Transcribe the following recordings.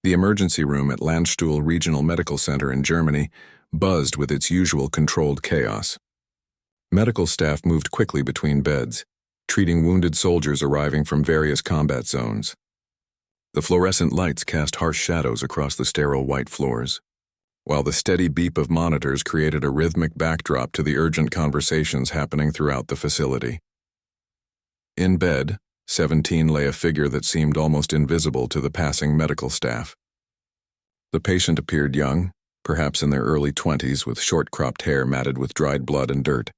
The emergency room at Landstuhl Regional Medical Center in Germany buzzed with its usual controlled chaos. Medical staff moved quickly between beds, treating wounded soldiers arriving from various combat zones. The fluorescent lights cast harsh shadows across the sterile white floors, while the steady beep of monitors created a rhythmic backdrop to the urgent conversations happening throughout the facility. In bed, 17 lay a figure that seemed almost invisible to the passing medical staff. The patient appeared young, perhaps in their early 20s, with short-cropped hair matted with dried blood and dirt.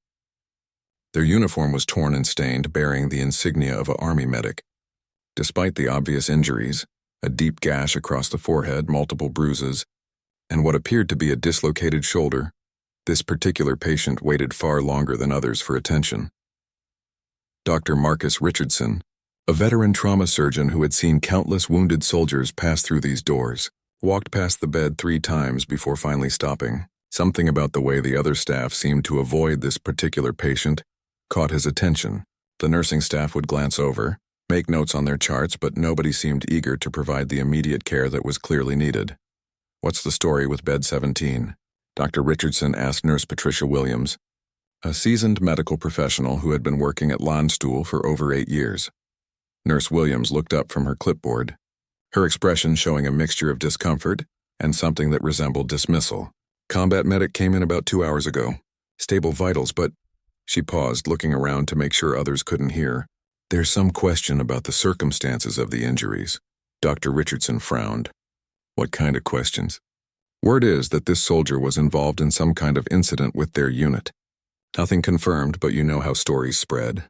Their uniform was torn and stained, bearing the insignia of an army medic. Despite the obvious injuries, a deep gash across the forehead, multiple bruises, and what appeared to be a dislocated shoulder, this particular patient waited far longer than others for attention. Dr. Marcus Richardson, a veteran trauma surgeon who had seen countless wounded soldiers pass through these doors, walked past the bed 3 times before finally stopping. Something about the way the other staff seemed to avoid this particular patient caught his attention. The nursing staff would glance over, make notes on their charts, but nobody seemed eager to provide the immediate care that was clearly needed. "What's the story with bed 17? Dr. Richardson asked Nurse Patricia Williams, a seasoned medical professional who had been working at Landstuhl for over 8 years. Nurse Williams looked up from her clipboard, her expression showing a mixture of discomfort and something that resembled dismissal. "Combat medic came in about 2 hours ago. Stable vitals, but..." She paused, looking around to make sure others couldn't hear. "There's some question about the circumstances of the injuries." Dr. Richardson frowned. "What kind of questions?" "Word is that this soldier was involved in some kind of incident with their unit. Nothing confirmed, but you know how stories spread.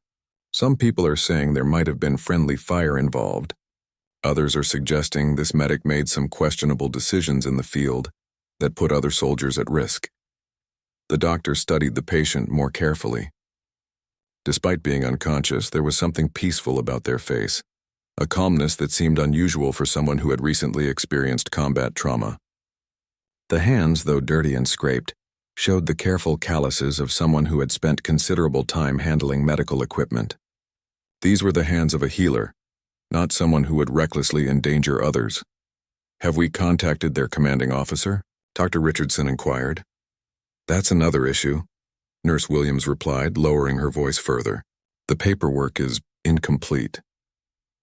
Some people are saying there might have been friendly fire involved. Others are suggesting this medic made some questionable decisions in the field that put other soldiers at risk." The doctor studied the patient more carefully. Despite being unconscious, there was something peaceful about their face, a calmness that seemed unusual for someone who had recently experienced combat trauma. The hands, though dirty and scraped, showed the careful calluses of someone who had spent considerable time handling medical equipment. These were the hands of a healer, not someone who would recklessly endanger others. "Have we contacted their commanding officer?" Dr. Richardson inquired. "That's another issue," Nurse Williams replied, lowering her voice further. "The paperwork is incomplete.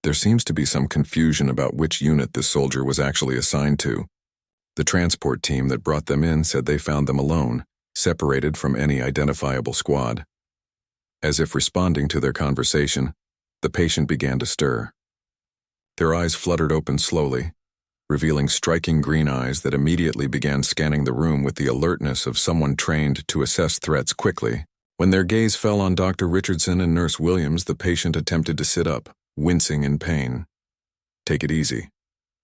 There seems to be some confusion about which unit this soldier was actually assigned to. The transport team that brought them in said they found them alone, separated from any identifiable squad." As if responding to their conversation, the patient began to stir. Their eyes fluttered open slowly, revealing striking green eyes that immediately began scanning the room with the alertness of someone trained to assess threats quickly. When their gaze fell on Dr. Richardson and Nurse Williams, the patient attempted to sit up, wincing in pain. "Take it easy,"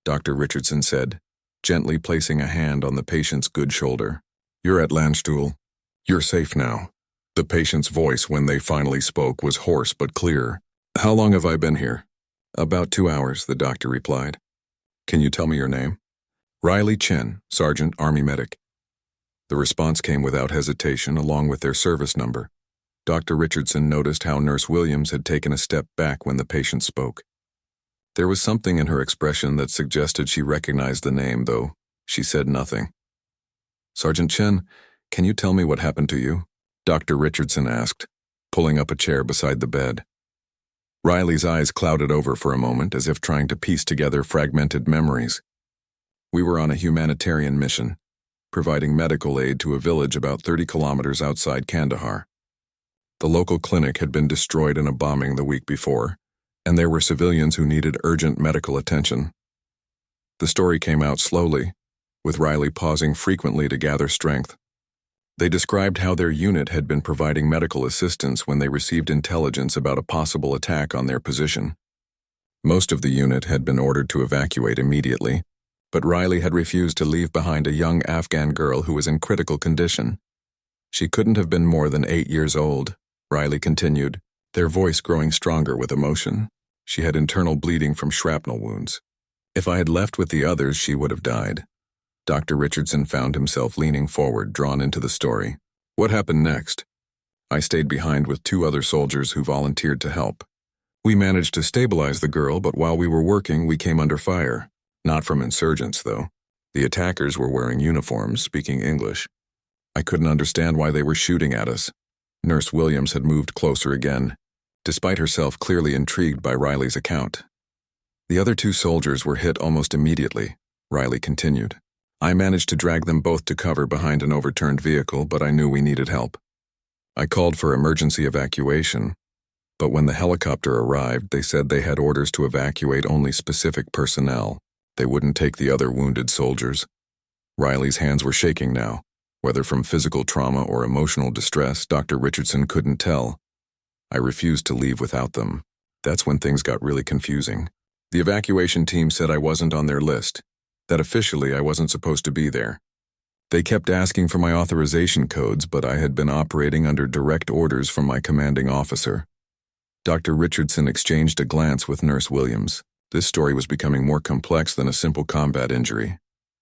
Dr. Richardson said, gently placing a hand on the patient's good shoulder. "You're at Landstuhl. You're safe now." The patient's voice, when they finally spoke, was hoarse but clear. "How long have I been here?" "About 2 hours," the doctor replied. "Can you tell me your name?" "Riley Chen, Sergeant, Army Medic." The response came without hesitation, along with their service number. Dr. Richardson noticed how Nurse Williams had taken a step back when the patient spoke. There was something in her expression that suggested she recognized the name, though she said nothing. "Sergeant Chen, can you tell me what happened to you?" Dr. Richardson asked, pulling up a chair beside the bed. Riley's eyes clouded over for a moment, as if trying to piece together fragmented memories. "We were on a humanitarian mission, providing medical aid to a village about 30 kilometers outside Kandahar. The local clinic had been destroyed in a bombing the week before, and there were civilians who needed urgent medical attention." The story came out slowly, with Riley pausing frequently to gather strength. They described how their unit had been providing medical assistance when they received intelligence about a possible attack on their position. Most of the unit had been ordered to evacuate immediately, but Riley had refused to leave behind a young Afghan girl who was in critical condition. "She couldn't have been more than 8 years old," Riley continued, their voice growing stronger with emotion. "She had internal bleeding from shrapnel wounds. If I had left with the others, she would have died." Dr. Richardson found himself leaning forward, drawn into the story. "What happened next?" "I stayed behind with 2 other soldiers who volunteered to help. We managed to stabilize the girl, but while we were working, we came under fire. Not from insurgents, though. The attackers were wearing uniforms, speaking English. I couldn't understand why they were shooting at us. Nurse Williams had moved closer again, despite herself clearly intrigued by Riley's account. The other two soldiers were hit almost immediately, Riley continued. I managed to drag them both to cover behind an overturned vehicle, but I knew we needed help. I called for emergency evacuation, but when the helicopter arrived, they said they had orders to evacuate only specific personnel. They wouldn't take the other wounded soldiers. Riley's hands were shaking now. Whether from physical trauma or emotional distress, Dr. Richardson couldn't tell. I refused to leave without them. That's when things got really confusing. The evacuation team said I wasn't on their list, that officially I wasn't supposed to be there. They kept asking for my authorization codes, but I had been operating under direct orders from my commanding officer. Dr. Richardson exchanged a glance with Nurse Williams. This story was becoming more complex than a simple combat injury.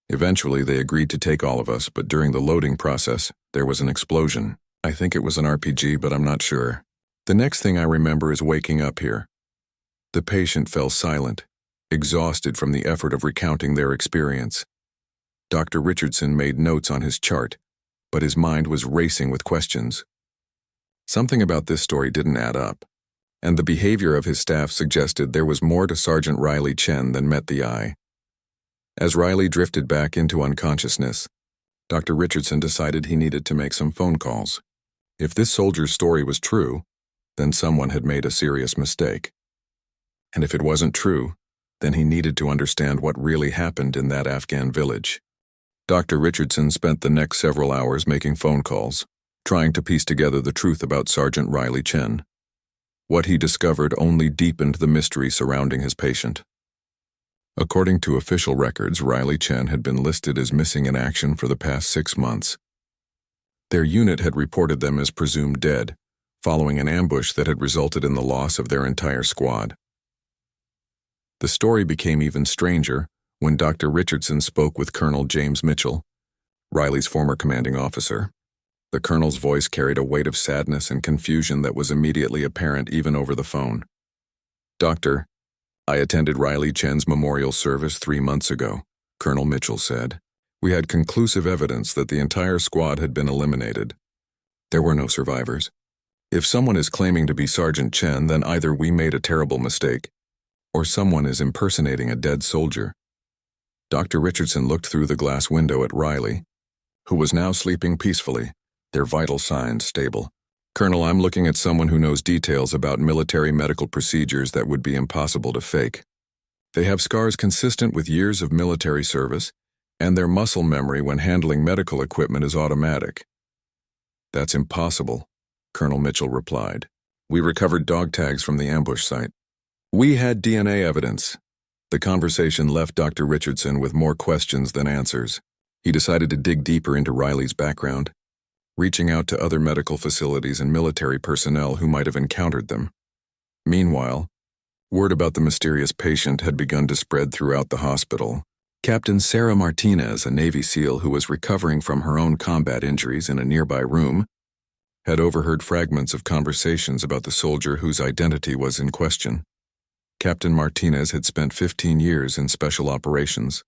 Eventually, they agreed to take all of us, but during the loading process, there was an explosion. I think it was an RPG, but I'm not sure. The next thing I remember is waking up here. The patient fell silent, exhausted from the effort of recounting their experience. Dr. Richardson made notes on his chart, but his mind was racing with questions. Something about this story didn't add up, and the behavior of his staff suggested there was more to Sergeant Riley Chen than met the eye. As Riley drifted back into unconsciousness, Dr. Richardson decided he needed to make some phone calls. If this soldier's story was true, then someone had made a serious mistake. And if it wasn't true, then he needed to understand what really happened in that Afghan village. Dr. Richardson spent the next several hours making phone calls, trying to piece together the truth about Sergeant Riley Chen. What he discovered only deepened the mystery surrounding his patient. According to official records, Riley Chen had been listed as missing in action for the past 6 months. Their unit had reported them as presumed dead, following an ambush that had resulted in the loss of their entire squad. The story became even stranger when Dr. Richardson spoke with Colonel James Mitchell, Riley's former commanding officer. The colonel's voice carried a weight of sadness and confusion that was immediately apparent even over the phone. "Doctor, I attended Riley Chen's memorial service 3 months ago," Colonel Mitchell said. "We had conclusive evidence that the entire squad had been eliminated. There were no survivors. If someone is claiming to be Sergeant Chen, then either we made a terrible mistake, or someone is impersonating a dead soldier." Dr. Richardson looked through the glass window at Riley, who was now sleeping peacefully, their vital signs stable. "Colonel, I'm looking at someone who knows details about military medical procedures that would be impossible to fake. They have scars consistent with years of military service, and their muscle memory when handling medical equipment is automatic." "That's impossible," Colonel Mitchell replied. "We recovered dog tags from the ambush site. We had DNA evidence." The conversation left Dr. Richardson with more questions than answers. He decided to dig deeper into Riley's background, reaching out to other medical facilities and military personnel who might have encountered them. Meanwhile, word about the mysterious patient had begun to spread throughout the hospital. Captain Sarah Martinez, a Navy SEAL who was recovering from her own combat injuries in a nearby room, had overheard fragments of conversations about the soldier whose identity was in question. Captain Martinez had spent 15 years in special operations,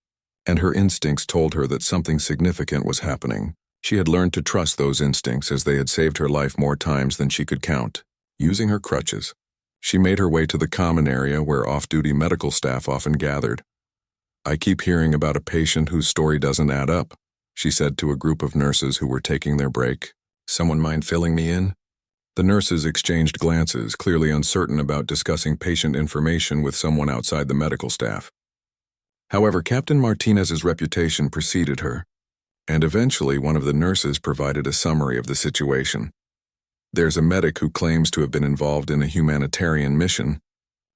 and her instincts told her that something significant was happening. She had learned to trust those instincts as they had saved her life more times than she could count. Using her crutches, she made her way to the common area where off-duty medical staff often gathered. "I keep hearing about a patient whose story doesn't add up," she said to a group of nurses who were taking their break. "Someone mind filling me in?" The nurses exchanged glances, clearly uncertain about discussing patient information with someone outside the medical staff. However, Captain Martinez's reputation preceded her, and eventually one of the nurses provided a summary of the situation. "There's a medic who claims to have been involved in a humanitarian mission,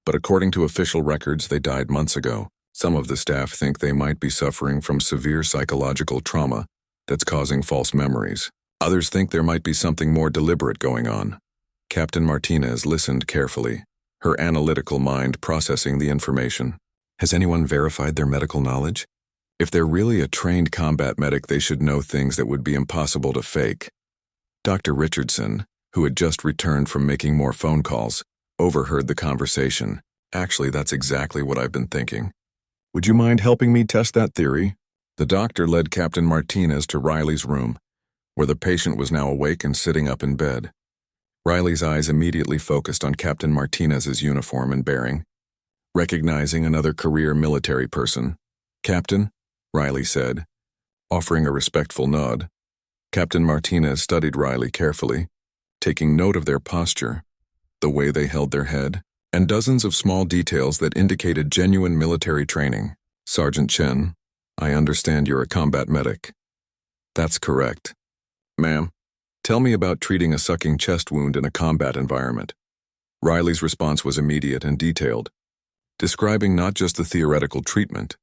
but according to official records, they died months ago. Some of the staff think they might be suffering from severe psychological trauma that's causing false memories. Others think there might be something more deliberate going on." Captain Martinez listened carefully, her analytical mind processing the information. "Has anyone verified their medical knowledge? If they're really a trained combat medic, they should know things that would be impossible to fake." Dr. Richardson, who had just returned from making more phone calls, overheard the conversation. "Actually, that's exactly what I've been thinking. Would you mind helping me test that theory? The doctor led Captain Martinez to Riley's room, where the patient was now awake and sitting up in bed. Riley's eyes immediately focused on Captain Martinez's uniform and bearing, recognizing another career military person. "Captain," Riley said, offering a respectful nod. Captain Martinez studied Riley carefully, taking note of their posture, the way they held their head, and dozens of small details that indicated genuine military training. "Sergeant Chen, I understand you're a combat medic." "That's correct." "Ma'am, tell me about treating a sucking chest wound in a combat environment." Riley's response was immediate and detailed, describing not just the theoretical treatment,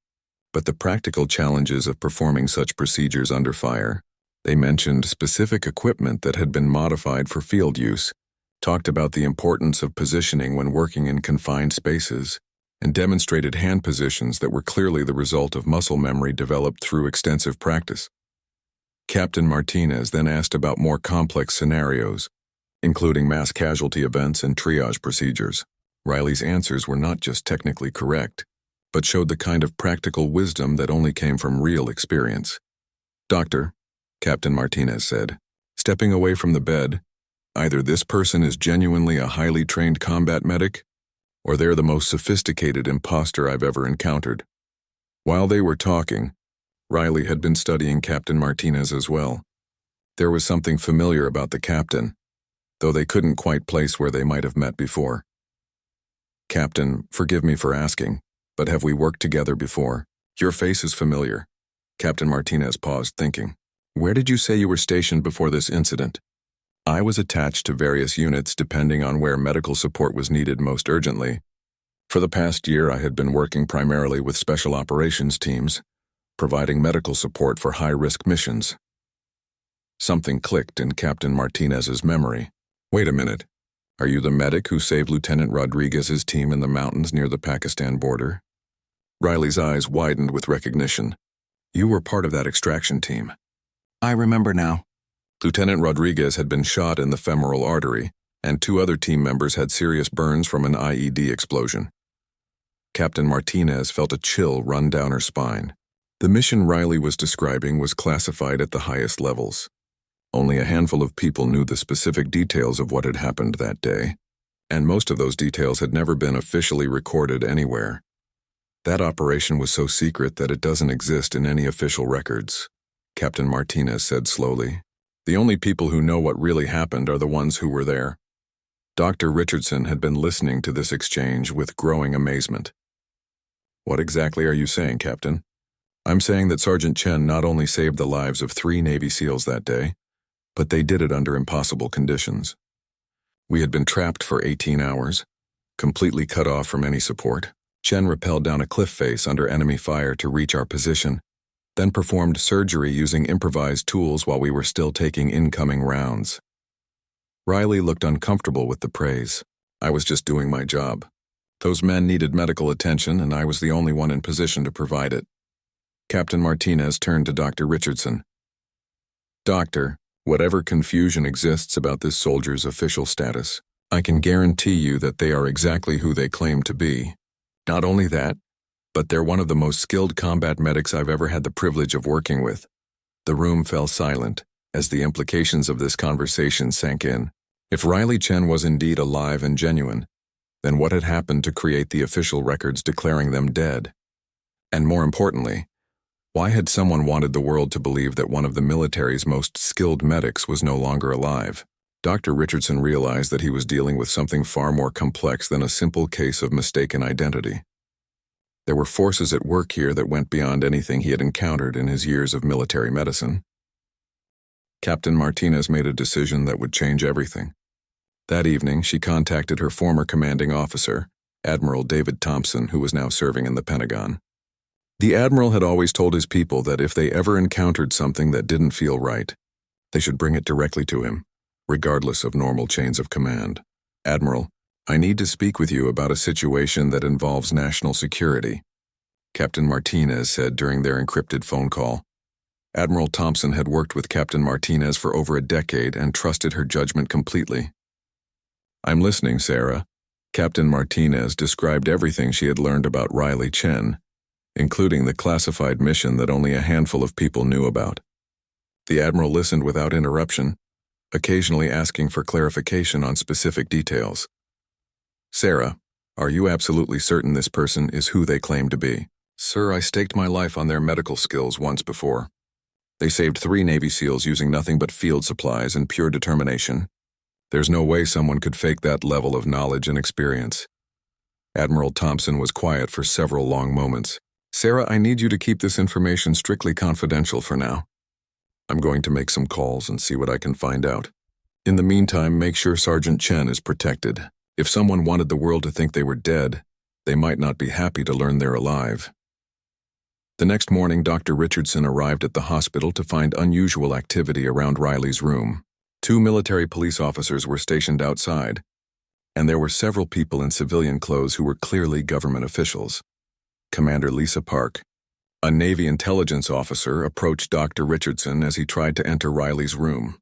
but the practical challenges of performing such procedures under fire. They mentioned specific equipment that had been modified for field use, talked about the importance of positioning when working in confined spaces, and demonstrated hand positions that were clearly the result of muscle memory developed through extensive practice. Captain Martinez then asked about more complex scenarios, including mass casualty events and triage procedures. Riley's answers were not just technically correct, but showed the kind of practical wisdom that only came from real experience. "Doctor," Captain Martinez said, stepping away from the bed, "either this person is genuinely a highly trained combat medic, or they're the most sophisticated imposter I've ever encountered." While they were talking, Riley had been studying Captain Martinez as well. There was something familiar about the captain, though they couldn't quite place where they might have met before. "Captain, forgive me for asking, but have we worked together before? Your face is familiar." Captain Martinez paused, thinking. "Where did you say you were stationed before this incident?" "I was attached to various units depending on where medical support was needed most urgently. For the past year, I had been working primarily with special operations teams, providing medical support for high-risk missions." Something clicked in Captain Martinez's memory. "Wait a minute. Are you the medic who saved Lieutenant Rodriguez's team in the mountains near the Pakistan border?" Riley's eyes widened with recognition. "You were part of that extraction team." "I remember now." Lieutenant Rodriguez had been shot in the femoral artery, and 2 other team members had serious burns from an IED explosion. Captain Martinez felt a chill run down her spine. The mission Riley was describing was classified at the highest levels. Only a handful of people knew the specific details of what had happened that day, and most of those details had never been officially recorded anywhere. That operation was so secret that it doesn't exist in any official records, Captain Martinez said slowly. "The only people who know what really happened are the ones who were there." Dr. Richardson had been listening to this exchange with growing amazement. "What exactly are you saying, Captain?" "I'm saying that Sergeant Chen not only saved the lives of 3 Navy SEALs that day, but they did it under impossible conditions. We had been trapped for 18 hours, completely cut off from any support. Chen rappelled down a cliff face under enemy fire to reach our position, then performed surgery using improvised tools while we were still taking incoming rounds." Riley looked uncomfortable with the praise. "I was just doing my job. Those men needed medical attention, and I was the only one in position to provide it." Captain Martinez turned to Dr. Richardson. "Doctor, whatever confusion exists about this soldier's official status, I can guarantee you that they are exactly who they claim to be. Not only that, but they're one of the most skilled combat medics I've ever had the privilege of working with." The room fell silent as the implications of this conversation sank in. If Riley Chen was indeed alive and genuine, then what had happened to create the official records declaring them dead? And more importantly, why had someone wanted the world to believe that one of the military's most skilled medics was no longer alive? Dr. Richardson realized that he was dealing with something far more complex than a simple case of mistaken identity. There were forces at work here that went beyond anything he had encountered in his years of military medicine. Captain Martinez made a decision that would change everything. That evening, she contacted her former commanding officer, Admiral David Thompson, who was now serving in the Pentagon. The Admiral had always told his people that if they ever encountered something that didn't feel right, they should bring it directly to him, regardless of normal chains of command. "Admiral, I need to speak with you about a situation that involves national security," Captain Martinez said during their encrypted phone call. Admiral Thompson had worked with Captain Martinez for over a decade and trusted her judgment completely. "I'm listening, Sarah." Captain Martinez described everything she had learned about Riley Chen, including the classified mission that only a handful of people knew about. The Admiral listened without interruption, occasionally asking for clarification on specific details. "Sarah, are you absolutely certain this person is who they claim to be?" "Sir, I staked my life on their medical skills once before. They saved 3 Navy SEALs using nothing but field supplies and pure determination. There's no way someone could fake that level of knowledge and experience." Admiral Thompson was quiet for several long moments. "Sarah, I need you to keep this information strictly confidential for now. I'm going to make some calls and see what I can find out. In the meantime, make sure Sergeant Chen is protected. If someone wanted the world to think they were dead, they might not be happy to learn they're alive." The next morning, Dr. Richardson arrived at the hospital to find unusual activity around Riley's room. 2 military police officers were stationed outside, and there were several people in civilian clothes who were clearly government officials. Commander Lisa Park, a Navy intelligence officer, approached Dr. Richardson as he tried to enter Riley's room.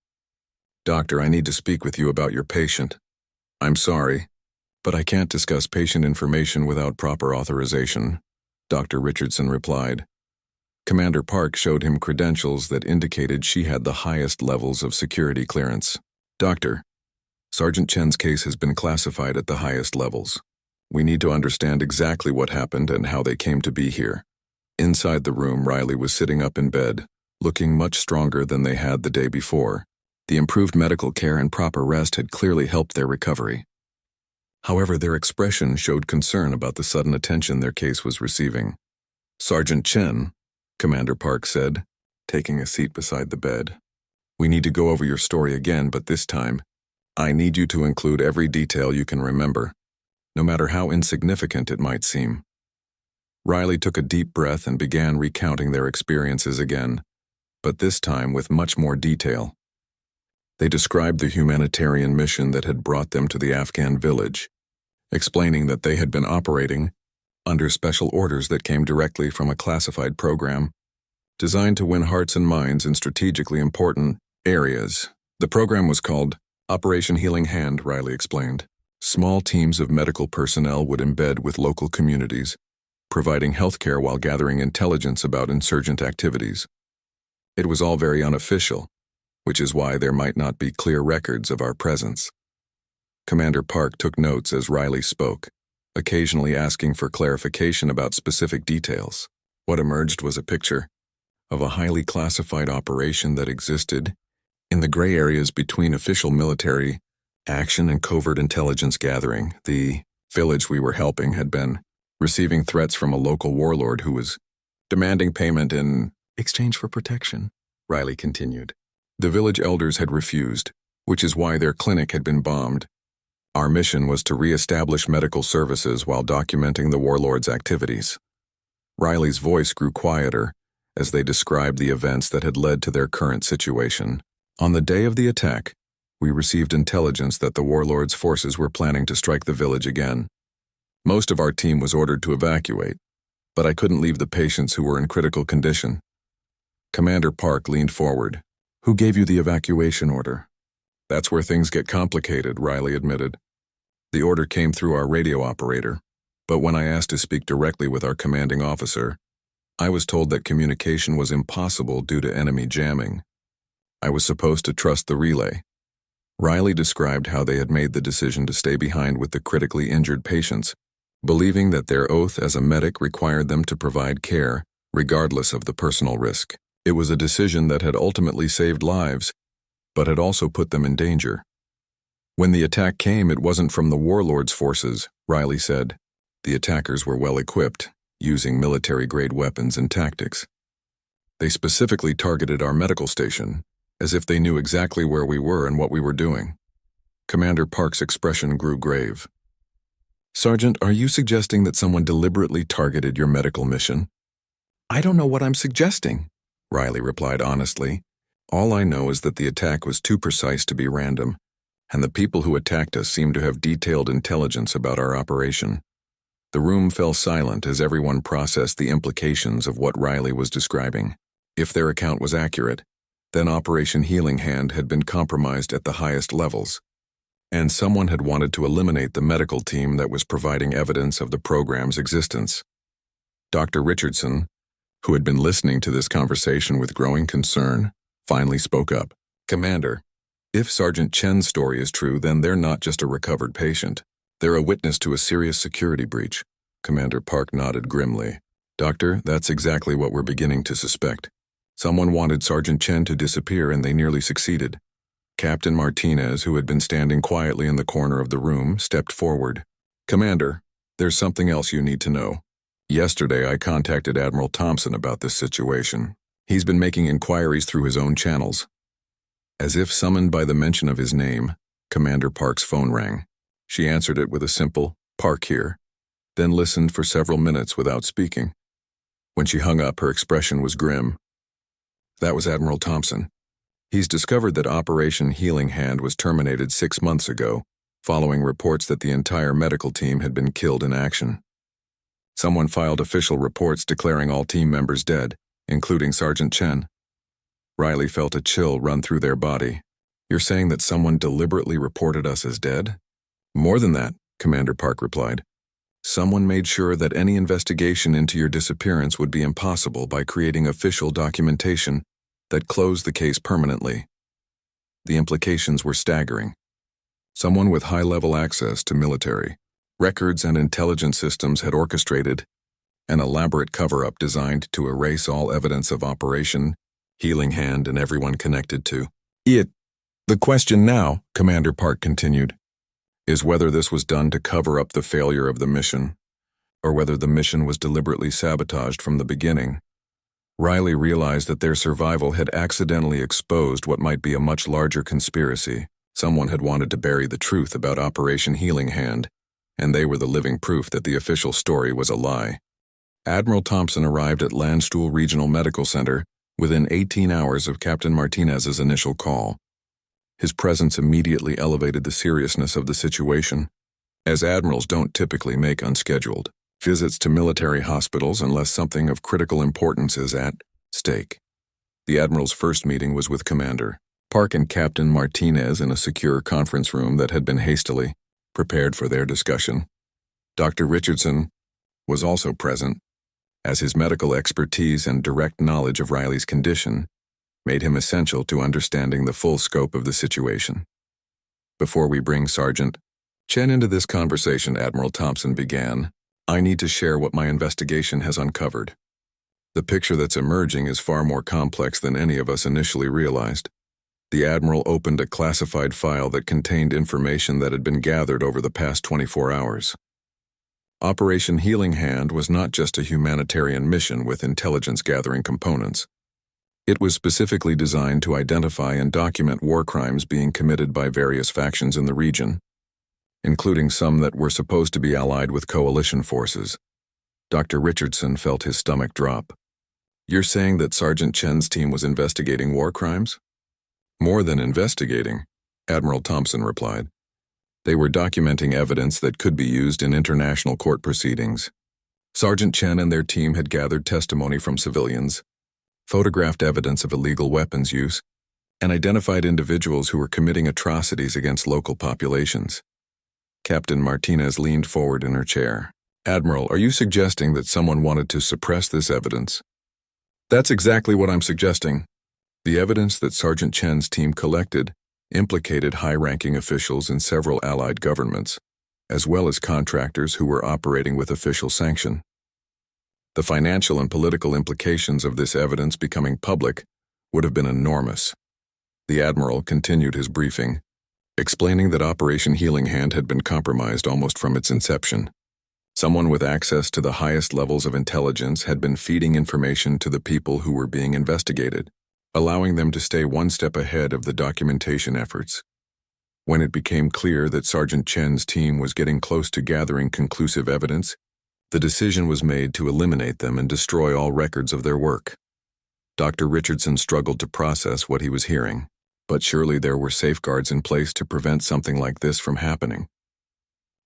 "Doctor, I need to speak with you about your patient. I'm sorry, but I can't discuss patient information without proper authorization," Dr. Richardson replied. Commander Park showed him credentials that indicated she had the highest levels of security clearance. "Doctor, Sergeant Chen's case has been classified at the highest levels. We need to understand exactly what happened and how they came to be here." Inside the room, Riley was sitting up in bed, looking much stronger than they had the day before. The improved medical care and proper rest had clearly helped their recovery. However, their expression showed concern about the sudden attention their case was receiving. "Sergeant Chen," Commander Park said, taking a seat beside the bed, "we need to go over your story again, but this time, I need you to include every detail you can remember, no matter how insignificant it might seem." Riley took a deep breath and began recounting their experiences again, but this time with much more detail. They described the humanitarian mission that had brought them to the Afghan village, explaining that they had been operating under special orders that came directly from a classified program designed to win hearts and minds in strategically important areas. The program was called Operation Healing Hand, Riley explained. Small teams of medical personnel would embed with local communities, providing healthcare while gathering intelligence about insurgent activities. It was all very unofficial, which is why there might not be clear records of our presence. Commander Park took notes as Riley spoke, occasionally asking for clarification about specific details. What emerged was a picture of a highly classified operation that existed in the gray areas between official military action and covert intelligence gathering. The village we were helping had been receiving threats from a local warlord who was demanding payment in exchange for protection, Riley continued. The village elders had refused, which is why their clinic had been bombed. Our mission was to re-establish medical services while documenting the warlord's activities. Riley's voice grew quieter as they described the events that had led to their current situation. On the day of the attack, we received intelligence that the warlord's forces were planning to strike the village again. Most of our team was ordered to evacuate, but I couldn't leave the patients who were in critical condition. Commander Park leaned forward. "Who gave you the evacuation order?" "That's where things get complicated," Riley admitted. "The order came through our radio operator, but when I asked to speak directly with our commanding officer, I was told that communication was impossible due to enemy jamming. I was supposed to trust the relay." Riley described how they had made the decision to stay behind with the critically injured patients, believing that their oath as a medic required them to provide care, regardless of the personal risk. It was a decision that had ultimately saved lives, but had also put them in danger. When the attack came, it wasn't from the warlord's forces, Riley said. The attackers were well equipped, using military-grade weapons and tactics. They specifically targeted our medical station, as if they knew exactly where we were and what we were doing. Commander Park's expression grew grave. "Sergeant, are you suggesting that someone deliberately targeted your medical mission?" "I don't know what I'm suggesting," Riley replied honestly. "All I know is that the attack was too precise to be random, and the people who attacked us seemed to have detailed intelligence about our operation." The room fell silent as everyone processed the implications of what Riley was describing. If their account was accurate, then Operation Healing Hand had been compromised at the highest levels, and someone had wanted to eliminate the medical team that was providing evidence of the program's existence. Dr. Richardson, who had been listening to this conversation with growing concern, finally spoke up. Commander, if Sergeant Chen's story is true, then they're not just a recovered patient. They're a witness to a serious security breach. Commander Park nodded grimly. Doctor, that's exactly what we're beginning to suspect. Someone wanted Sergeant Chen to disappear and they nearly succeeded. Captain Martinez, who had been standing quietly in the corner of the room, stepped forward. Commander, there's something else you need to know. Yesterday, I contacted Admiral Thompson about this situation. He's been making inquiries through his own channels. As if summoned by the mention of his name, Commander Park's phone rang. She answered it with a simple, "Park here," then listened for several minutes without speaking. When she hung up, her expression was grim. That was Admiral Thompson. He's discovered that Operation Healing Hand was terminated 6 months ago, following reports that the entire medical team had been killed in action. Someone filed official reports declaring all team members dead, including Sergeant Chen. Riley felt a chill run through their body. You're saying that someone deliberately reported us as dead? More than that, Commander Park replied. Someone made sure that any investigation into your disappearance would be impossible by creating official documentation that closed the case permanently. The implications were staggering. Someone with high-level access to military, records, and intelligence systems had orchestrated an elaborate cover-up designed to erase all evidence of Operation Healing Hand and everyone connected to it. The question now, Commander Park continued, is whether this was done to cover up the failure of the mission, or whether the mission was deliberately sabotaged from the beginning. Riley realized that their survival had accidentally exposed what might be a much larger conspiracy. Someone had wanted to bury the truth about Operation Healing Hand, and they were the living proof that the official story was a lie. Admiral Thompson arrived at Landstuhl Regional Medical Center within 18 hours of Captain Martinez's initial call. His presence immediately elevated the seriousness of the situation, as admirals don't typically make unscheduled visits to military hospitals unless something of critical importance is at stake. The admiral's first meeting was with Commander Park and Captain Martinez in a secure conference room that had been hastily prepared for their discussion. Dr. Richardson was also present, as his medical expertise and direct knowledge of Riley's condition made him essential to understanding the full scope of the situation. Before we bring Sergeant Chen into this conversation, Admiral Thompson began, I need to share what my investigation has uncovered. The picture that's emerging is far more complex than any of us initially realized. The Admiral opened a classified file that contained information that had been gathered over the past 24 hours. Operation Healing Hand was not just a humanitarian mission with intelligence-gathering components. It was specifically designed to identify and document war crimes being committed by various factions in the region, including some that were supposed to be allied with coalition forces. Dr. Richardson felt his stomach drop. You're saying that Sergeant Chen's team was investigating war crimes? More than investigating, Admiral Thompson replied. They were documenting evidence that could be used in international court proceedings. Sergeant Chen and their team had gathered testimony from civilians, photographed evidence of illegal weapons use, and identified individuals who were committing atrocities against local populations. Captain Martinez leaned forward in her chair. Admiral, are you suggesting that someone wanted to suppress this evidence? That's exactly what I'm suggesting. The evidence that Sergeant Chen's team collected implicated high-ranking officials in several allied governments, as well as contractors who were operating with official sanction. The financial and political implications of this evidence becoming public would have been enormous. The Admiral continued his briefing, explaining that Operation Healing Hand had been compromised almost from its inception. Someone with access to the highest levels of intelligence had been feeding information to the people who were being investigated, allowing them to stay one step ahead of the documentation efforts. When it became clear that Sergeant Chen's team was getting close to gathering conclusive evidence, the decision was made to eliminate them and destroy all records of their work. Dr. Richardson struggled to process what he was hearing, but surely there were safeguards in place to prevent something like this from happening.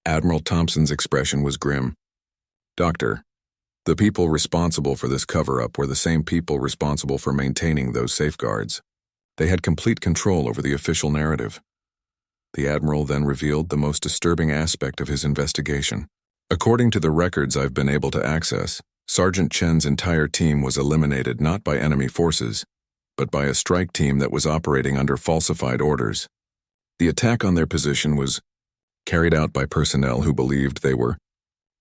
Admiral Thompson's expression was grim. Doctor, the people responsible for this cover-up were the same people responsible for maintaining those safeguards. They had complete control over the official narrative. The Admiral then revealed the most disturbing aspect of his investigation. According to the records I've been able to access, Sergeant Chen's entire team was eliminated not by enemy forces, but by a strike team that was operating under falsified orders. The attack on their position was carried out by personnel who believed they were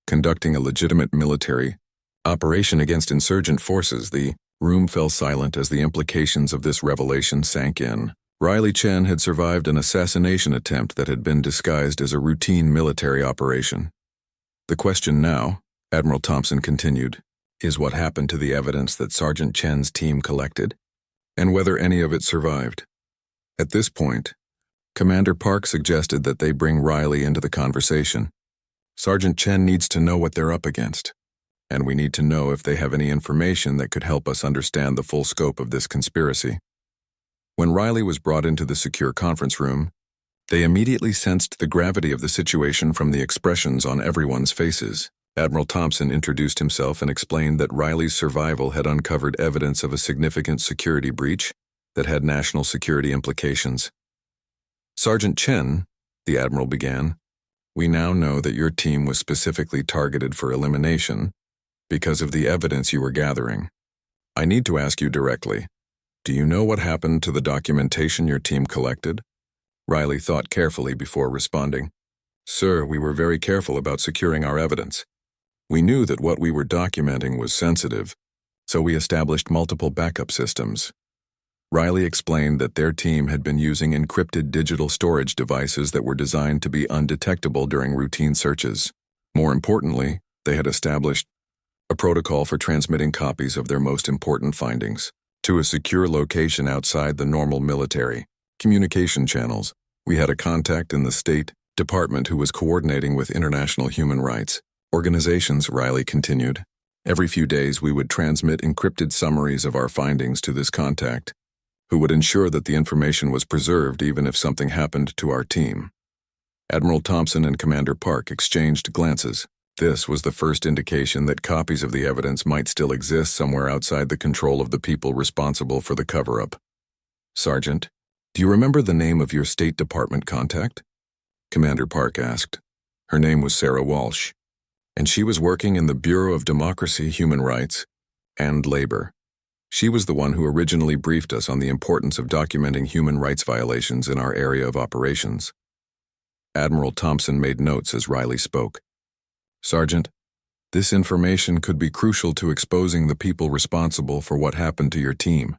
conducting a legitimate military operation against insurgent forces. The room fell silent as the implications of this revelation sank in. Riley Chen had survived an assassination attempt that had been disguised as a routine military operation. The question now, Admiral Thompson continued, is what happened to the evidence that Sergeant Chen's team collected, and whether any of it survived. At this point, Commander Park suggested that they bring Riley into the conversation. Sergeant Chen needs to know what they're up against, and we need to know if they have any information that could help us understand the full scope of this conspiracy. When Riley was brought into the secure conference room, they immediately sensed the gravity of the situation from the expressions on everyone's faces. Admiral Thompson introduced himself and explained that Riley's survival had uncovered evidence of a significant security breach that had national security implications. Sergeant Chen, the Admiral began, we now know that your team was specifically targeted for elimination because of the evidence you were gathering. I need to ask you directly, do you know what happened to the documentation your team collected? Riley thought carefully before responding. Sir, we were very careful about securing our evidence. We knew that what we were documenting was sensitive, so we established multiple backup systems. Riley explained that their team had been using encrypted digital storage devices that were designed to be undetectable during routine searches. More importantly, they had established a protocol for transmitting copies of their most important findings to a secure location outside the normal military communication channels. We had a contact in the State Department who was coordinating with international human rights organizations, Riley continued. Every few days we would transmit encrypted summaries of our findings to this contact, who would ensure that the information was preserved even if something happened to our team. Admiral Thompson and Commander Park exchanged glances. This was the first indication that copies of the evidence might still exist somewhere outside the control of the people responsible for the cover-up. Sergeant, do you remember the name of your State Department contact? Commander Park asked. Her name was Sarah Walsh, and she was working in the Bureau of Democracy, Human Rights, and Labor. She was the one who originally briefed us on the importance of documenting human rights violations in our area of operations. Admiral Thompson made notes as Riley spoke. Sergeant, this information could be crucial to exposing the people responsible for what happened to your team.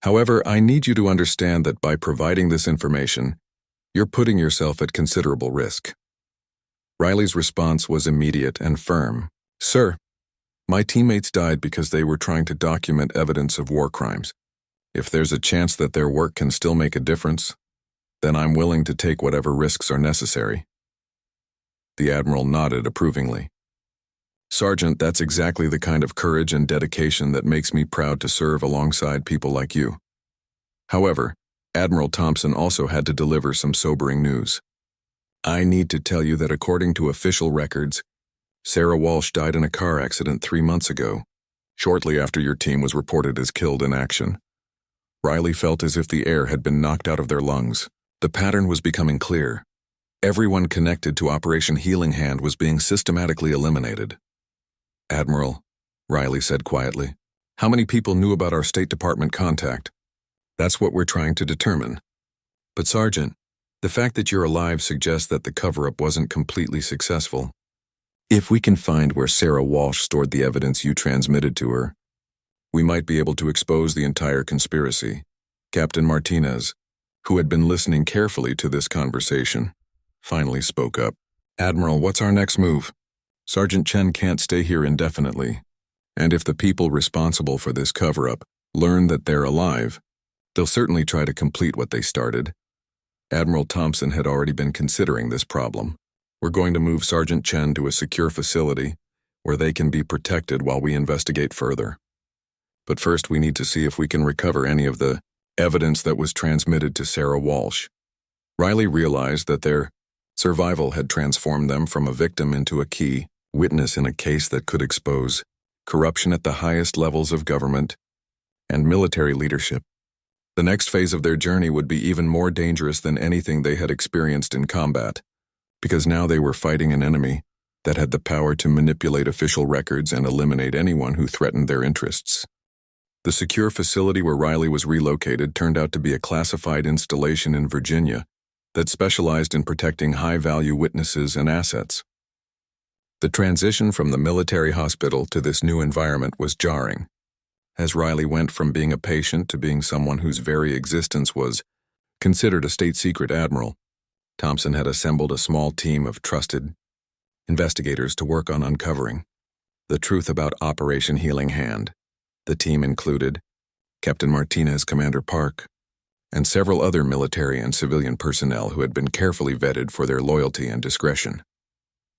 However, I need you to understand that by providing this information, you're putting yourself at considerable risk. Riley's response was immediate and firm. Sir, my teammates died because they were trying to document evidence of war crimes. If there's a chance that their work can still make a difference, then I'm willing to take whatever risks are necessary. The Admiral nodded approvingly. Sergeant, that's exactly the kind of courage and dedication that makes me proud to serve alongside people like you. However, Admiral Thompson also had to deliver some sobering news. I need to tell you that according to official records, Sarah Walsh died in a car accident 3 months ago, shortly after your team was reported as killed in action. Riley felt as if the air had been knocked out of their lungs. The pattern was becoming clear. Everyone connected to Operation Healing Hand was being systematically eliminated. Admiral, Riley said quietly, how many people knew about our State Department contact? That's what we're trying to determine. But Sergeant, the fact that you're alive suggests that the cover-up wasn't completely successful. If we can find where Sarah Walsh stored the evidence you transmitted to her, we might be able to expose the entire conspiracy. Captain Martinez, who had been listening carefully to this conversation, finally spoke up. Admiral, what's our next move? Sergeant Chen can't stay here indefinitely, and if the people responsible for this cover-up learn that they're alive, they'll certainly try to complete what they started. Admiral Thompson had already been considering this problem. We're going to move Sergeant Chen to a secure facility where they can be protected while we investigate further. But first we need to see if we can recover any of the evidence that was transmitted to Sarah Walsh. Riley realized that their survival had transformed them from a victim into a key witness in a case that could expose corruption at the highest levels of government and military leadership. The next phase of their journey would be even more dangerous than anything they had experienced in combat, because now they were fighting an enemy that had the power to manipulate official records and eliminate anyone who threatened their interests. The secure facility where Riley was relocated turned out to be a classified installation in Virginia that specialized in protecting high-value witnesses and assets. The transition from the military hospital to this new environment was jarring, as Riley went from being a patient to being someone whose very existence was considered a state-secret admiral. Thompson had assembled a small team of trusted investigators to work on uncovering the truth about Operation Healing Hand. The team included Captain Martinez, Commander Park, and several other military and civilian personnel who had been carefully vetted for their loyalty and discretion.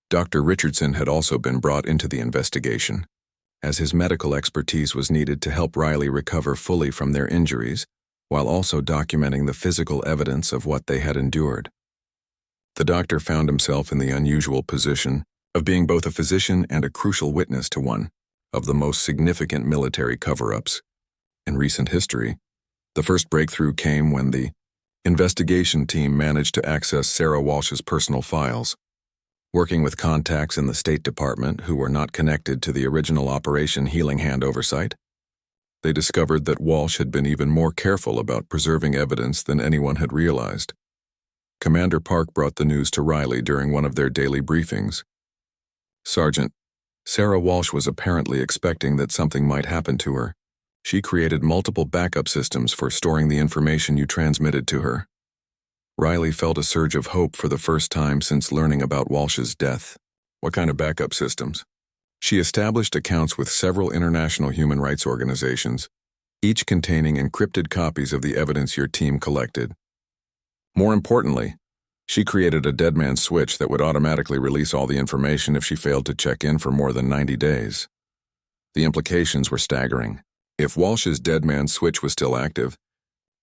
Dr. Richardson had also been brought into the investigation, as his medical expertise was needed to help Riley recover fully from their injuries, while also documenting the physical evidence of what they had endured. The doctor found himself in the unusual position of being both a physician and a crucial witness to one of the most significant military cover-ups in recent history. The first breakthrough came when the investigation team managed to access Sarah Walsh's personal files. Working with contacts in the State Department who were not connected to the original Operation Healing Hand oversight, they discovered that Walsh had been even more careful about preserving evidence than anyone had realized. Commander Park brought the news to Riley during one of their daily briefings. "Sergeant, Sarah Walsh was apparently expecting that something might happen to her. She created multiple backup systems for storing the information you transmitted to her." Riley felt a surge of hope for the first time since learning about Walsh's death. "What kind of backup systems?" "She established accounts with several international human rights organizations, each containing encrypted copies of the evidence your team collected. More importantly, she created a dead man switch that would automatically release all the information if she failed to check in for more than 90 days. The implications were staggering. If Walsh's dead man switch was still active,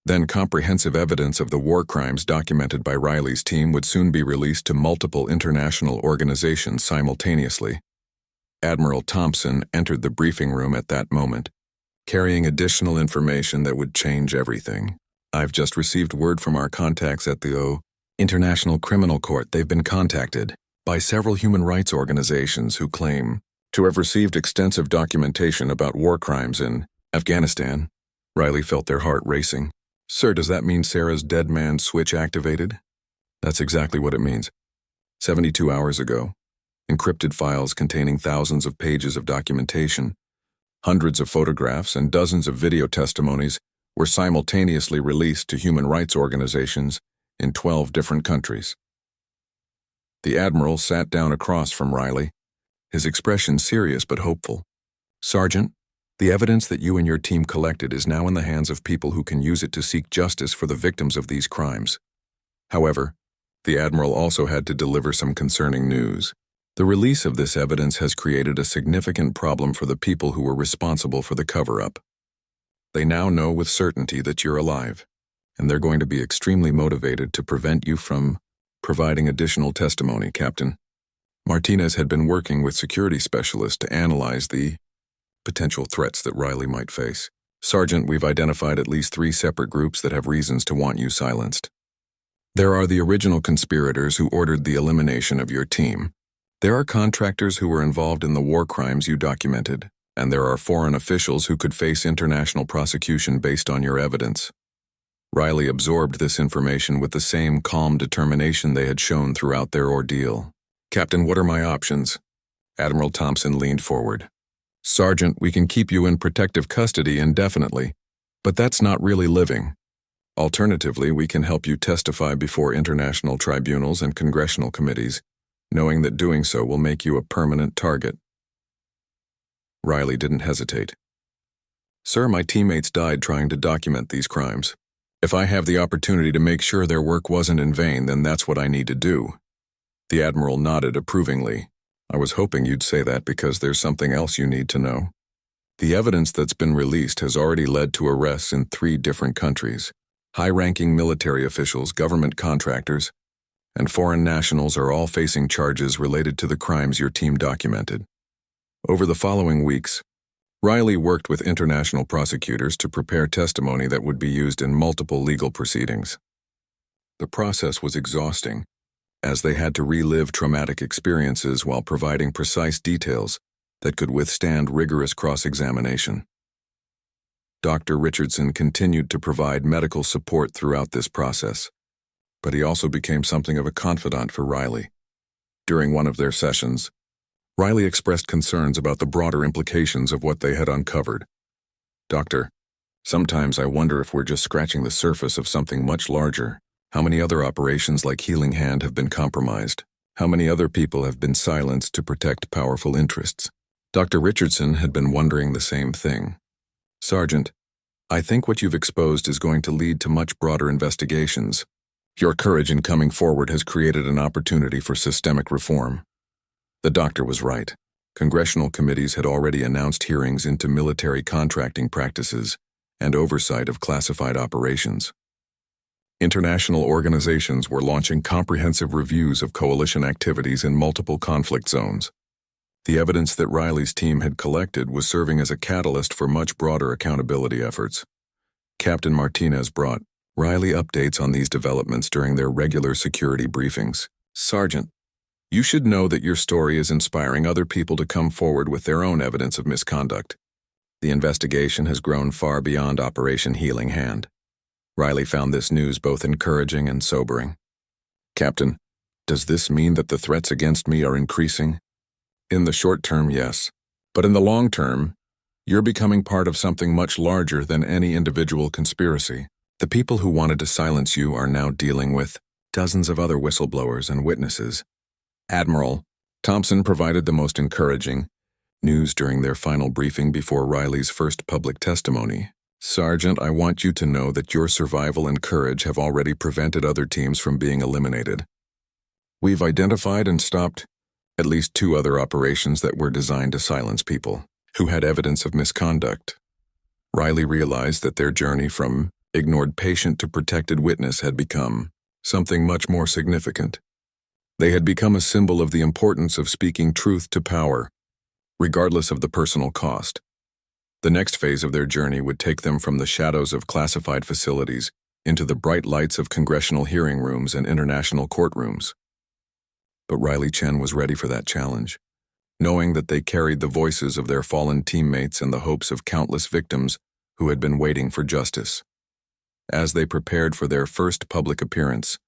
then comprehensive evidence of the war crimes documented by Riley's team would soon be released to multiple international organizations simultaneously. Admiral Thompson entered the briefing room at that moment, carrying additional information that would change everything. "I've just received word from our contacts at the International Criminal Court. They've been contacted by several human rights organizations who claim to have received extensive documentation about war crimes in Afghanistan." Riley felt their heart racing. "Sir, does that mean Sarah's dead man switch activated?" "That's exactly what it means. 72 hours ago, encrypted files containing thousands of pages of documentation, hundreds of photographs, and dozens of video testimonies were simultaneously released to human rights organizations in 12 different countries." The Admiral sat down across from Riley, his expression serious but hopeful. "Sergeant, the evidence that you and your team collected is now in the hands of people who can use it to seek justice for the victims of these crimes." However, the Admiral also had to deliver some concerning news. The release of this evidence has created a significant problem for the people who were responsible for the cover-up. They now know with certainty that you're alive, and they're going to be extremely motivated to prevent you from providing additional testimony, Captain. Martinez had been working with security specialists to analyze the potential threats that Riley might face. "Sergeant, we've identified at least 3 separate groups that have reasons to want you silenced. There are the original conspirators who ordered the elimination of your team. There are contractors who were involved in the war crimes you documented, and there are foreign officials who could face international prosecution based on your evidence." Riley absorbed this information with the same calm determination they had shown throughout their ordeal. "Captain, what are my options?" Admiral Thompson leaned forward. "Sergeant, we can keep you in protective custody indefinitely, but that's not really living. Alternatively, we can help you testify before international tribunals and congressional committees, knowing that doing so will make you a permanent target." Riley didn't hesitate. "Sir, my teammates died trying to document these crimes. If I have the opportunity to make sure their work wasn't in vain, then that's what I need to do." The Admiral nodded approvingly. "I was hoping you'd say that because there's something else you need to know. The evidence that's been released has already led to arrests in 3 different countries. High-ranking military officials, government contractors, and foreign nationals are all facing charges related to the crimes your team documented." Over the following weeks, Riley worked with international prosecutors to prepare testimony that would be used in multiple legal proceedings. The process was exhausting, as they had to relive traumatic experiences while providing precise details that could withstand rigorous cross-examination. Dr. Richardson continued to provide medical support throughout this process, but he also became something of a confidant for Riley. During one of their sessions, Riley expressed concerns about the broader implications of what they had uncovered. "Doctor, sometimes I wonder if we're just scratching the surface of something much larger. How many other operations like Healing Hand have been compromised? How many other people have been silenced to protect powerful interests?" Dr. Richardson had been wondering the same thing. "Sergeant, I think what you've exposed is going to lead to much broader investigations. Your courage in coming forward has created an opportunity for systemic reform." The doctor was right. Congressional committees had already announced hearings into military contracting practices and oversight of classified operations. International organizations were launching comprehensive reviews of coalition activities in multiple conflict zones. The evidence that Riley's team had collected was serving as a catalyst for much broader accountability efforts. Captain Martinez brought Riley updates on these developments during their regular security briefings. "Sergeant, you should know that your story is inspiring other people to come forward with their own evidence of misconduct. The investigation has grown far beyond Operation Healing Hand." Riley found this news both encouraging and sobering. "Captain, does this mean that the threats against me are increasing?" "In the short term, yes. But in the long term, you're becoming part of something much larger than any individual conspiracy. The people who wanted to silence you are now dealing with dozens of other whistleblowers and witnesses." Admiral Thompson provided the most encouraging news during their final briefing before Riley's first public testimony. "Sergeant, I want you to know that your survival and courage have already prevented other teams from being eliminated. We've identified and stopped at least 2 other operations that were designed to silence people who had evidence of misconduct." Riley realized that their journey from ignored patient to protected witness had become something much more significant. They had become a symbol of the importance of speaking truth to power, regardless of the personal cost. The next phase of their journey would take them from the shadows of classified facilities into the bright lights of congressional hearing rooms and international courtrooms. But Riley Chen was ready for that challenge, knowing that they carried the voices of their fallen teammates and the hopes of countless victims who had been waiting for justice. As they prepared for their first public appearance,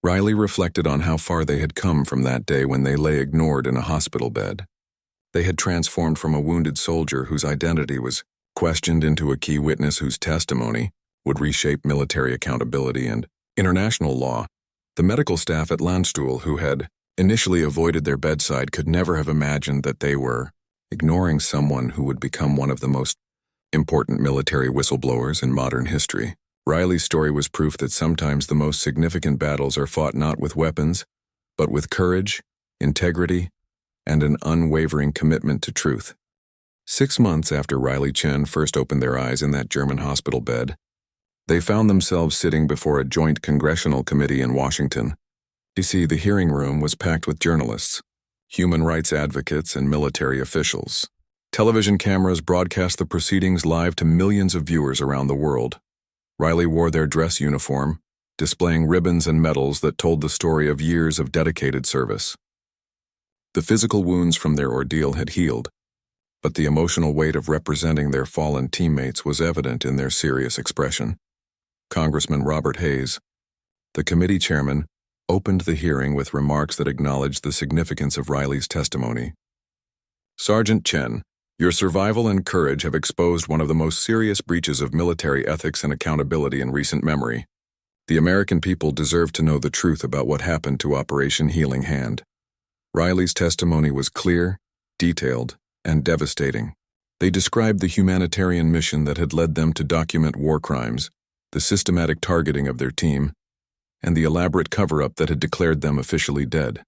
Riley reflected on how far they had come from that day when they lay ignored in a hospital bed. They had transformed from a wounded soldier whose identity was questioned into a key witness whose testimony would reshape military accountability and international law. The medical staff at Landstuhl who had initially avoided their bedside could never have imagined that they were ignoring someone who would become one of the most important military whistleblowers in modern history. Riley's story was proof that sometimes the most significant battles are fought not with weapons, but with courage, integrity, and an unwavering commitment to truth. 6 months after Riley Chen first opened their eyes in that German hospital bed, they found themselves sitting before a joint congressional committee in Washington. D.C. The hearing room was packed with journalists, human rights advocates, and military officials. Television cameras broadcast the proceedings live to millions of viewers around the world. Riley wore their dress uniform, displaying ribbons and medals that told the story of years of dedicated service. The physical wounds from their ordeal had healed, but the emotional weight of representing their fallen teammates was evident in their serious expression. Congressman Robert Hayes, the committee chairman, opened the hearing with remarks that acknowledged the significance of Riley's testimony. "Sergeant Chen, your survival and courage have exposed one of the most serious breaches of military ethics and accountability in recent memory. The American people deserve to know the truth about what happened to Operation Healing Hand." Riley's testimony was clear, detailed, and devastating. They described the humanitarian mission that had led them to document war crimes, the systematic targeting of their team, and the elaborate cover-up that had declared them officially dead.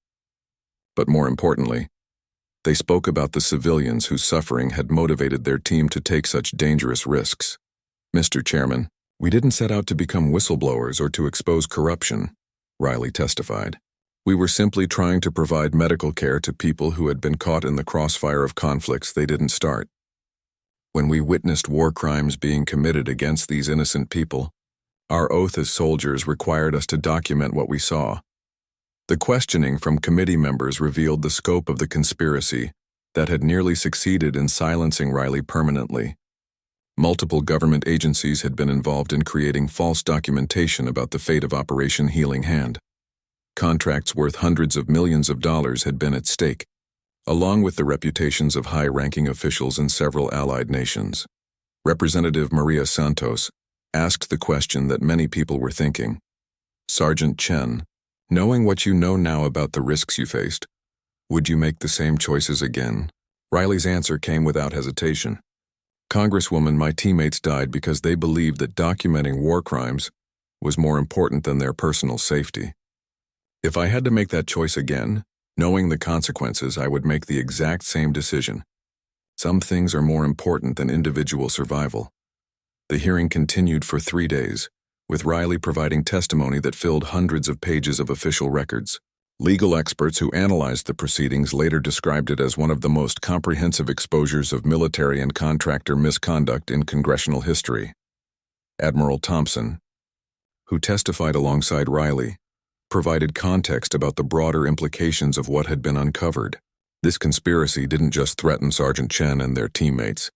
But more importantly, they spoke about the civilians whose suffering had motivated their team to take such dangerous risks. "Mr. Chairman, we didn't set out to become whistleblowers or to expose corruption," Riley testified. "We were simply trying to provide medical care to people who had been caught in the crossfire of conflicts they didn't start. When we witnessed war crimes being committed against these innocent people, our oath as soldiers required us to document what we saw. The questioning from committee members revealed the scope of the conspiracy that had nearly succeeded in silencing Riley permanently. Multiple government agencies had been involved in creating false documentation about the fate of Operation Healing Hand. Contracts worth hundreds of millions of dollars had been at stake, along with the reputations of high-ranking officials in several allied nations. Representative Maria Santos asked the question that many people were thinking. Sergeant Chen, knowing what you know now about the risks you faced, would you make the same choices again? Riley's answer came without hesitation. Congresswoman, my teammates died because they believed that documenting war crimes was more important than their personal safety. If I had to make that choice again, knowing the consequences, I would make the exact same decision. Some things are more important than individual survival. The hearing continued for 3 days, with Riley providing testimony that filled hundreds of pages of official records. Legal experts who analyzed the proceedings later described it as one of the most comprehensive exposures of military and contractor misconduct in congressional history. Admiral Thompson, who testified alongside Riley, provided context about the broader implications of what had been uncovered. This conspiracy didn't just threaten Sergeant Chen and their teammates.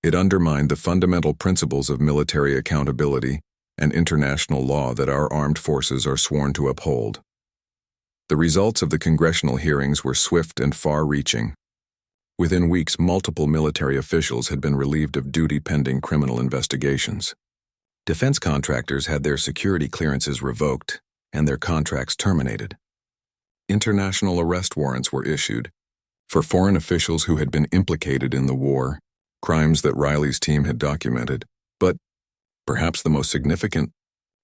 It undermined the fundamental principles of military accountability and international law that our armed forces are sworn to uphold. The results of the congressional hearings were swift and far-reaching. Within weeks, multiple military officials had been relieved of duty pending criminal investigations. Defense contractors had their security clearances revoked and their contracts terminated. International arrest warrants were issued for foreign officials who had been implicated in the war, crimes that Riley's team had documented. But perhaps the most significant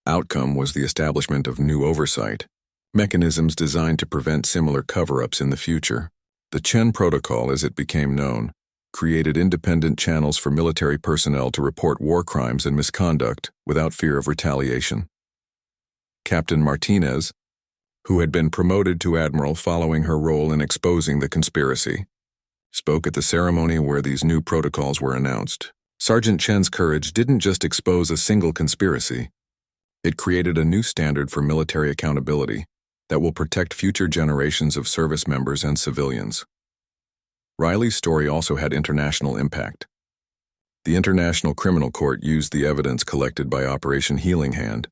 outcome was the establishment of new oversight mechanisms designed to prevent similar cover-ups in the future. The Chen Protocol, as it became known, created independent channels for military personnel to report war crimes and misconduct without fear of retaliation. Captain Martinez, who had been promoted to admiral following her role in exposing the conspiracy, spoke at the ceremony where these new protocols were announced. Sergeant Chen's courage didn't just expose a single conspiracy. It created a new standard for military accountability that will protect future generations of service members and civilians. Riley's story also had international impact. The International Criminal Court used the evidence collected by Operation Healing Hand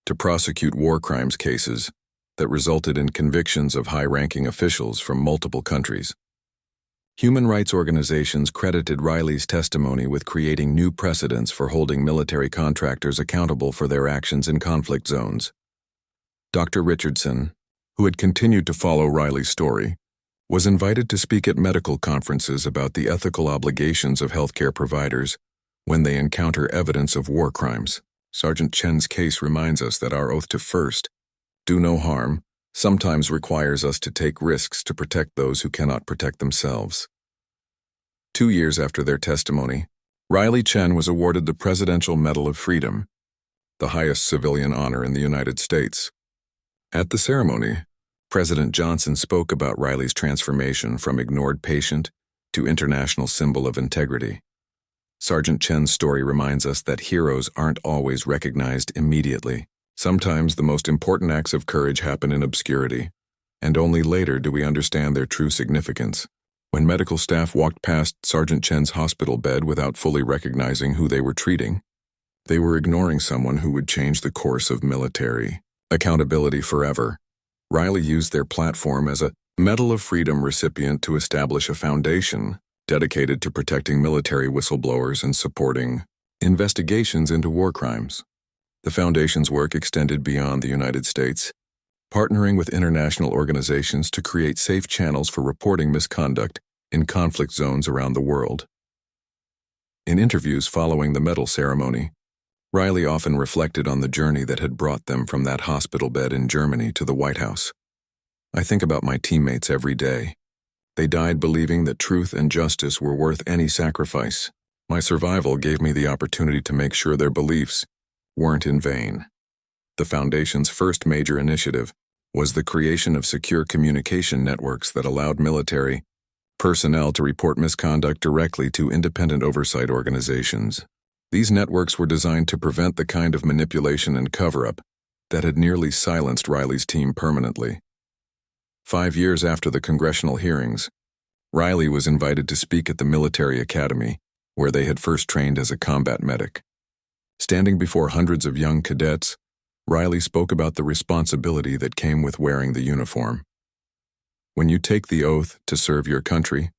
to prosecute war crimes cases that resulted in convictions of high-ranking officials from multiple countries. Human rights organizations credited Riley's testimony with creating new precedents for holding military contractors accountable for their actions in conflict zones. Dr. Richardson, who had continued to follow Riley's story, was invited to speak at medical conferences about the ethical obligations of healthcare providers when they encounter evidence of war crimes. Sergeant Chen's case reminds us that our oath to first, do no harm, sometimes requires us to take risks to protect those who cannot protect themselves. 2 years after their testimony, Riley Chen was awarded the Presidential Medal of Freedom, the highest civilian honor in the United States. At the ceremony, President Johnson spoke about Riley's transformation from ignored patient to international symbol of integrity. Sergeant Chen's story reminds us that heroes aren't always recognized immediately. Sometimes the most important acts of courage happen in obscurity, and only later do we understand their true significance. When medical staff walked past Sergeant Chen's hospital bed without fully recognizing who they were treating, they were ignoring someone who would change the course of military accountability forever. Riley used their platform as a Medal of Freedom recipient to establish a foundation dedicated to protecting military whistleblowers and supporting investigations into war crimes. The foundation's work extended beyond the United States, partnering with international organizations to create safe channels for reporting misconduct in conflict zones around the world. In interviews following the medal ceremony, Riley often reflected on the journey that had brought them from that hospital bed in Germany to the White House. I think about my teammates every day. They died believing that truth and justice were worth any sacrifice. My survival gave me the opportunity to make sure their beliefs weren't in vain. The Foundation's first major initiative was the creation of secure communication networks that allowed military personnel to report misconduct directly to independent oversight organizations. These networks were designed to prevent the kind of manipulation and cover-up that had nearly silenced Riley's team permanently. 5 years after the congressional hearings, Riley was invited to speak at the military academy, where they had first trained as a combat medic. Standing before hundreds of young cadets, Riley spoke about the responsibility that came with wearing the uniform. When you take the oath to serve your country,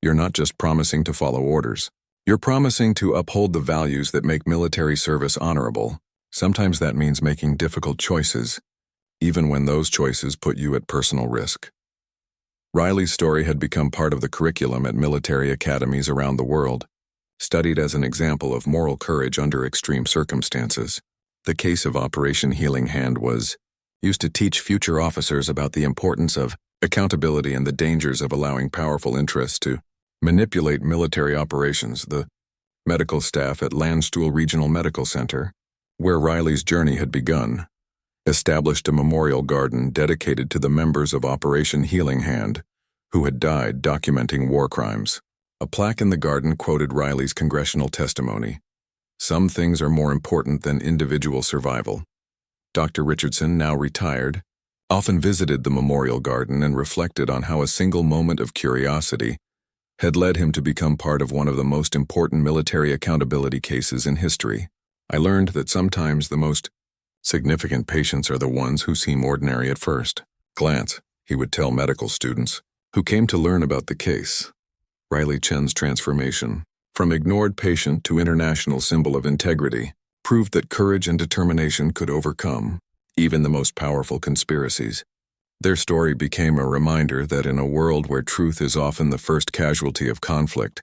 you're not just promising to follow orders. You're promising to uphold the values that make military service honorable. Sometimes that means making difficult choices, even when those choices put you at personal risk. Riley's story had become part of the curriculum at military academies around the world, studied as an example of moral courage under extreme circumstances. The case of Operation Healing Hand was used to teach future officers about the importance of accountability and the dangers of allowing powerful interests to manipulate military operations. The medical staff at Landstuhl Regional Medical Center, where Riley's journey had begun, established a memorial garden dedicated to the members of Operation Healing Hand who had died documenting war crimes. A plaque in the garden quoted Riley's congressional testimony. "Some things are more important than individual survival." Dr. Richardson, now retired, often visited the memorial garden and reflected on how a single moment of curiosity had led him to become part of one of the most important military accountability cases in history. "I learned that sometimes the most significant patients are the ones who seem ordinary at first glance," he would tell medical students who came to learn about the case. Riley Chen's transformation, from ignored patient to international symbol of integrity, proved that courage and determination could overcome even the most powerful conspiracies. Their story became a reminder that in a world where truth is often the first casualty of conflict,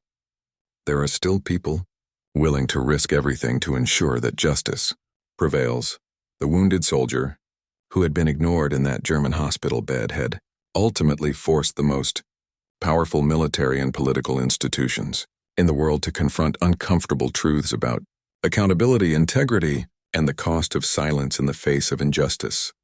there are still people willing to risk everything to ensure that justice prevails. The wounded soldier, who had been ignored in that German hospital bed, had ultimately forced the most powerful military and political institutions in the world to confront uncomfortable truths about accountability, integrity, and the cost of silence in the face of injustice.